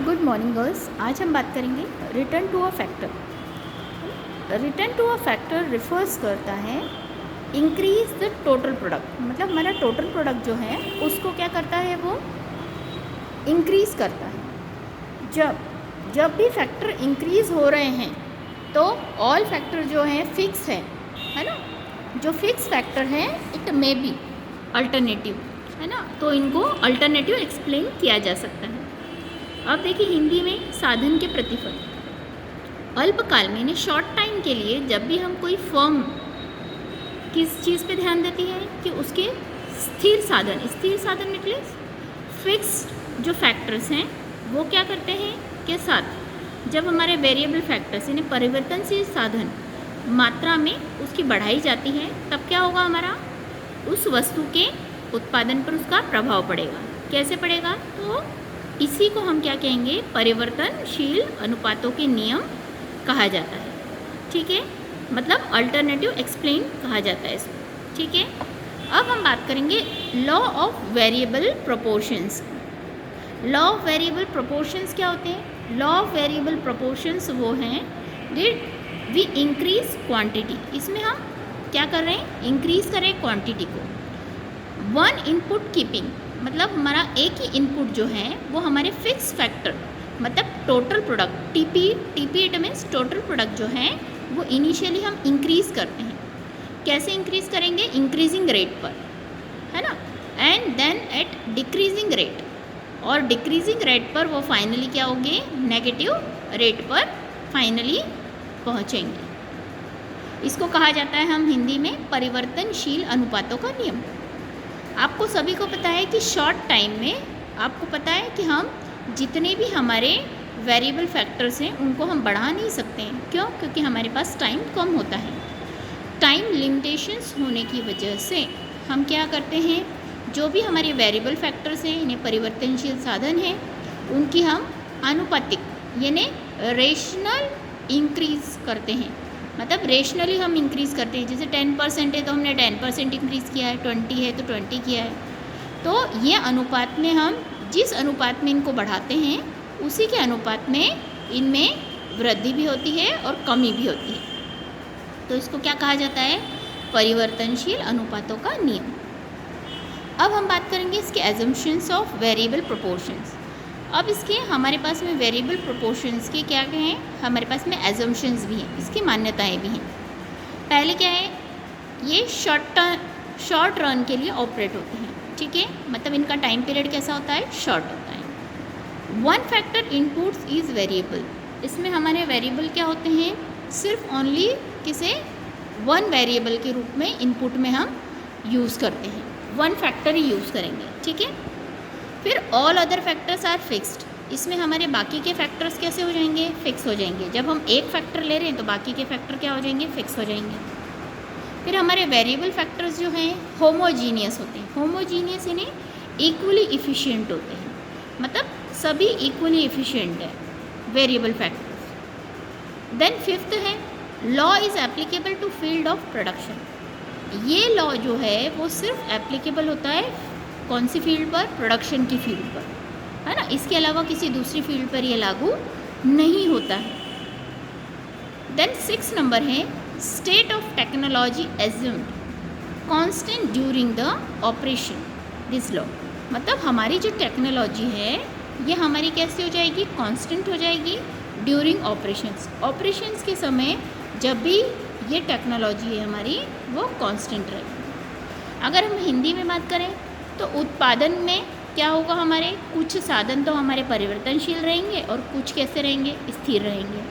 Good morning girls. आज हम बात करेंगे return to a factor. Return to a factor refers करता है इंक्रीज द टोटल प्रोडक्ट, मतलब हमारा टोटल प्रोडक्ट जो है उसको क्या करता है, वो इंक्रीज़ करता है। जब भी फैक्टर इंक्रीज़ हो रहे हैं तो ऑल फैक्टर जो हैं फिक्स है ना। जो फिक्स फैक्टर है इट मे बी अल्टरनेटिव, है ना, तो इनको अल्टरनेटिव एक्सप्लेन किया जा सकता है। अब देखिए हिंदी में साधन के प्रतिफल। अल्पकाल में यानी शॉर्ट टाइम के लिए जब भी हम कोई फर्म किस चीज़ पे ध्यान देती है कि उसके स्थिर साधन निकले, फिक्स्ड जो फैक्टर्स हैं वो क्या करते हैं के साथ जब हमारे वेरिएबल फैक्टर्स यानी परिवर्तनशील साधन मात्रा में उसकी बढ़ाई जाती है तब क्या होगा, हमारा उस वस्तु के उत्पादन पर उसका प्रभाव पड़ेगा। कैसे पड़ेगा, तो इसी को हम क्या कहेंगे, परिवर्तनशील अनुपातों के नियम कहा जाता है। ठीक है, मतलब अल्टरनेटिव एक्सप्लेन कहा जाता है इसको। ठीक है, अब हम बात करेंगे law of variable proportions. Law of variable proportions क्या होते हैं? लॉ ऑफ वेरिएबल प्रोपोर्शंस वो हैं दैट वी इंक्रीज क्वांटिटी। इसमें हम क्या कर रहे हैं, इंक्रीज कर रहे हैं क्वांटिटी को। वन इनपुट कीपिंग, मतलब हमारा एक ही इनपुट जो है वो हमारे फिक्स फैक्टर मतलब total product TP it means total product जो है वो इनिशियली हम इंक्रीज़ करते हैं। कैसे इंक्रीज़ करेंगे, इंक्रीजिंग रेट पर, है ना, and then at decreasing rate, और डिक्रीजिंग रेट पर वो फाइनली क्या होंगे, नेगेटिव रेट पर फाइनली पहुँचेंगे। इसको कहा जाता है हम हिंदी में परिवर्तनशील अनुपातों का नियम। आपको सभी को पता है कि शॉर्ट टाइम में आपको पता है कि हम जितने भी हमारे वेरिएबल फैक्टर्स हैं उनको हम बढ़ा नहीं सकते हैं। क्यों? क्योंकि हमारे पास टाइम कम होता है। टाइम लिमिटेशंस होने की वजह से हम क्या करते हैं, जो भी हमारे वेरिएबल फैक्टर्स हैं इन्हें परिवर्तनशील साधन हैं उनकी हम आनुपातिक यानी रेशनल इंक्रीज़ करते हैं। मतलब रेशनली हम इंक्रीज़ करते हैं। जैसे 10% है तो हमने 10% इंक्रीज़ किया है, 20 है तो 20 किया है। तो ये अनुपात में हम जिस अनुपात में इनको बढ़ाते हैं उसी के अनुपात में इनमें वृद्धि भी होती है और कमी भी होती है। तो इसको क्या कहा जाता है, परिवर्तनशील अनुपातों का नियम। अब हम बात करेंगे इसके एजम्पशंस ऑफ वेरिएबल प्रोपोर्शंस। अब इसके हमारे पास में वेरिएबल प्रोपोर्शंस के क्या हैं, हमारे पास में एजम्पशंस भी हैं, इसकी मान्यताएं भी हैं। पहले क्या है, ये शॉर्ट रन के लिए ऑपरेट होते हैं। ठीक है, मतलब इनका टाइम पीरियड कैसा होता है, शॉर्ट होता है। One factor inputs is variable, इसमें हमारे वेरिएबल क्या होते हैं, सिर्फ ओनली किसे वन वेरिएबल के रूप में इनपुट में हम यूज़ करते हैं, वन फैक्टर ही यूज़ करेंगे। ठीक है, फिर all other factors are fixed, इसमें हमारे बाकी के फैक्टर्स कैसे हो जाएंगे, फिक्स हो जाएंगे। जब हम एक फैक्टर ले रहे हैं तो बाकी के फैक्टर क्या हो जाएंगे, फिक्स हो जाएंगे। फिर हमारे वेरिएबल फैक्टर्स जो हैं होमोजीनियस होते हैं। होमोजीनियस यानी इक्वली इफ़िशिएंट होते हैं, मतलब सभी इक्वली इफ़िशिएंट है वेरिएबल फैक्टर्स। देन फिफ्थ है law is applicable to field of production. ये लॉ जो है वो सिर्फ एप्लीकेबल होता है कौन सी फील्ड पर, प्रोडक्शन की फील्ड पर, है ना, इसके अलावा किसी दूसरी फील्ड पर ये लागू नहीं होता है। देन 6 नंबर है state of technology assumed constant during the operation this law. मतलब हमारी जो टेक्नोलॉजी है ये हमारी कैसे हो जाएगी, कांस्टेंट हो जाएगी ड्यूरिंग ऑपरेशंस के समय जब भी ये टेक्नोलॉजी है हमारी वो कांस्टेंट रहेगी। अगर हम हिंदी में बात करें तो उत्पादन में क्या होगा, हमारे कुछ साधन तो हमारे परिवर्तनशील रहेंगे और कुछ कैसे रहेंगे, स्थिर रहेंगे।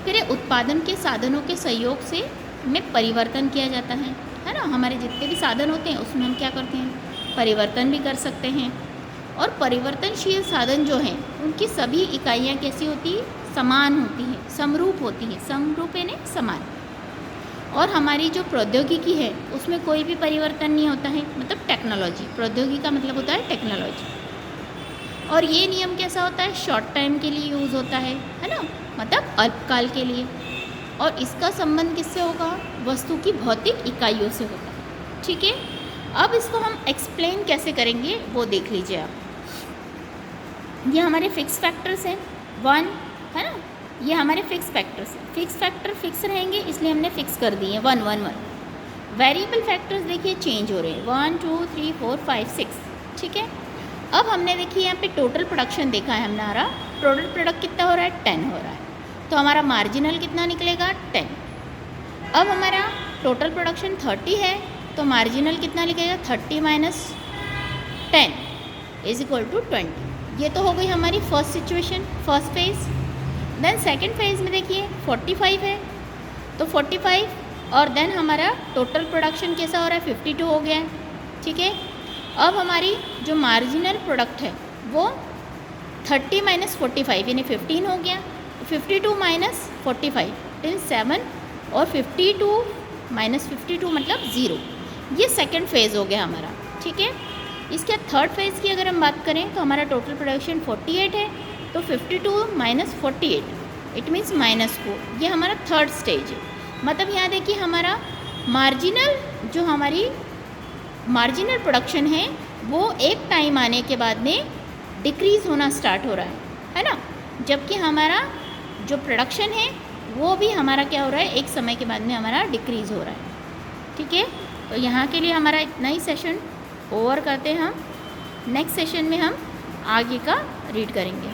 फिर उत्पादन के साधनों के सहयोग से में परिवर्तन किया जाता है ना। हमारे जितने भी साधन होते हैं उसमें हम क्या करते हैं, परिवर्तन भी कर सकते हैं। और परिवर्तनशील साधन जो हैं उनकी सभी इकाइयाँ कैसी होती है, समान होती हैं, समरूप होती हैं। समरूप यानी समान। और हमारी जो प्रौद्योगिकी है उसमें कोई भी परिवर्तन नहीं होता है, मतलब टेक्नोलॉजी, प्रौद्योगिकी का मतलब होता है टेक्नोलॉजी। और ये नियम कैसा होता है, शॉर्ट टाइम के लिए यूज़ होता है ना, मतलब अल्पकाल के लिए। और इसका संबंध किससे होगा, वस्तु की भौतिक इकाइयों से होगा। ठीक है, अब इसको हम एक्सप्लेन कैसे करेंगे वो देख लीजिए आप। ये हमारे फिक्स फैक्टर्स हैं, 1 है ना, ये हमारे फिक्स फैक्टर्स हैं। फिक्स फैक्टर फिक्स रहेंगे इसलिए हमने फिक्स कर दिए 1 1 1। वेरिएबल फैक्टर्स देखिए चेंज हो रहे हैं, 1 2 3 4 5 6, ठीक है। अब हमने देखिए यहाँ पे टोटल प्रोडक्शन देखा है हमारा, टोटल प्रोडक्ट कितना हो रहा है, 10 हो रहा है, तो हमारा मार्जिनल कितना निकलेगा, 10। अब हमारा टोटल प्रोडक्शन 30 है तो मार्जिनल कितना निकलेगा, 30 माइनस 10 इज इक्वल टू 20। ये तो हो गई हमारी first situation, first phase. Then second phase में देखिए 45 है तो 45 और देन हमारा टोटल प्रोडक्शन कैसा हो रहा है, 52 हो गया है, ठीक है। अब हमारी जो मार्जिनल प्रोडक्ट है वो 30 माइनस 45 यानी 15 हो गया, 52 माइनस 45 टिल 7 और 52 माइनस 52 मतलब 0। ये सेकंड फेज़ हो गया हमारा, ठीक है। इसके थर्ड फेज़ की अगर हम बात करें तो हमारा टोटल प्रोडक्शन 48 है तो 52 माइनस 48 इट मीन्स -4। ये हमारा थर्ड स्टेज है। मतलब यहाँ देखिए हमारा मार्जिनल जो हमारी मार्जिनल प्रोडक्शन है वो एक टाइम आने के बाद में डिक्रीज़ होना स्टार्ट हो रहा है ना, जबकि हमारा जो प्रोडक्शन है वो भी हमारा क्या हो रहा है, एक समय के बाद में हमारा डिक्रीज़ हो रहा है, ठीक है। तो यहाँ के लिए हमारा इतना ही सेशन ओवर करते हैं हम। नेक्स्ट सेशन में हम आगे का रीड करेंगे।